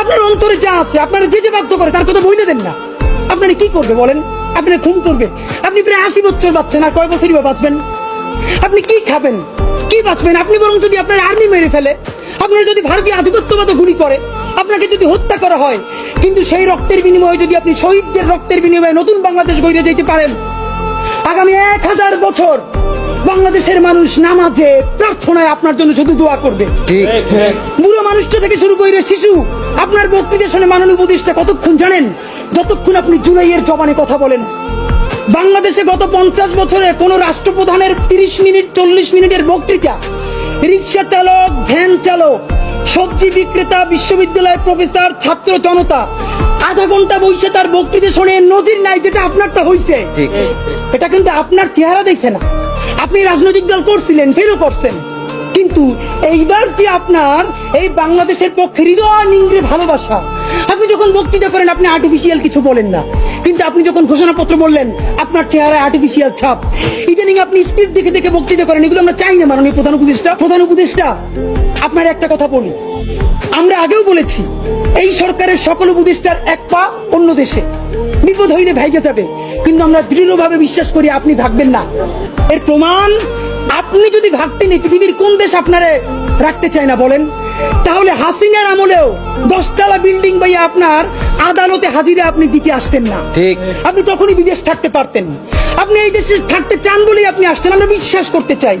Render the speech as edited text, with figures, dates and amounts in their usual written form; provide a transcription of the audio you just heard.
আপনার অন্তরে যা আছে, আপনারা যে যে বাধ্য করে তার কথা বইলে দেন না। আপনারা কি করবে বলেন? আপনারা খুন করবে। আপনি প্রায় 80 বছর বাঁচছেন, আর কয় বছরই বা বাঁচবেন? আপনি কি খাবেন, কি বাঁচবেন? আপনি বরং যদি আপনার আর্মি মেরে ফেলে, আপনার যদি ভারতীয় আধিপত্যবাদ গুলি করে, আপনাকে যদি হত্যা করা হয়, কিন্তু সেই রক্তের বিনিময়ে যদি আপনি শহীদদের রক্তের বিনিময়ে নতুন বাংলাদেশ গড়ে যেতে পারেন, আগামী 1000 বছর বাংলাদেশের মানুষ নামাজে প্রার্থনায় আপনার জন্য শুধু দোয়া করবে। বুড়ো মানুষটা থেকে শুরু করে শিশু আপনার বক্তৃতা শুনে মাননীয় উপদেষ্টা কতক্ষণ জানেন? যতক্ষণ আপনি জুলাইয়ের জবানে কথা বলেন। বাংলাদেশে গত 50 বছরে কোন রাষ্ট্রপ্রধানের 30 মিনিট 40 মিনিটের বক্তৃতা, রিক্সা চালক, ভ্যান চালক, সবজি বিক্রেতা, বিশ্ববিদ্যালয়ের প্রফেসর, ছাত্র জনতা আধা ঘন্টা বসে তার বক্তৃতা শুনে নজির নাই, যেটা আপনারটা হইছে। এটা কিন্তু আপনার চেহারা দেখে না। আপনি রাজনৈতিক দল করছিলেন, ফেরও করছেন, কিন্তু এইবার যে আপনার এই বাংলাদেশের পক্ষে হৃদয় নিংড়ে ভালোবাসা, আপনি যখন বক্তৃতা করেন আপনি আর্টিফিশিয়াল কিছু বলেন না, কিন্তু আপনি যখন ঘোষণাপত্র বললেন আপনার চেহারায় আর্টিফিশিয়াল ছাপ। ইদানিং আপনি স্ক্রিপ্ট দেখে দেখে বক্তৃতা করেন, এগুলো আমরা চাই না। মাননীয় প্রধান উপদেষ্টা আপনার একটা কথা বলি, আমরা আগেও বলেছি এই সরকারের সকল উপদেষ্টার এক পা অন্য দেশে, বিপদ হইলে ভাইগে যাবে, কিন্তু আমরা দৃঢ়ভাবে বিশ্বাস করি আপনি ভাগবেন না। এর প্রমাণ, আপনি যদি ভাগতেন এই পৃথিবীর কোন দেশ আপনারে রাখতে চায় না বলেন? তাহলে হাসিনার আমলেও 10 তলা বিল্ডিং বাইয়া আপনার আদালতে হাজিরা আপনি দিতে আসতেন না। আপনি তখনই বিদেশ থাকতে পারতেন। আপনি এই দেশে থাকতে চান বলেই আপনি আসছেন, আমরা বিশ্বাস করতে চাই।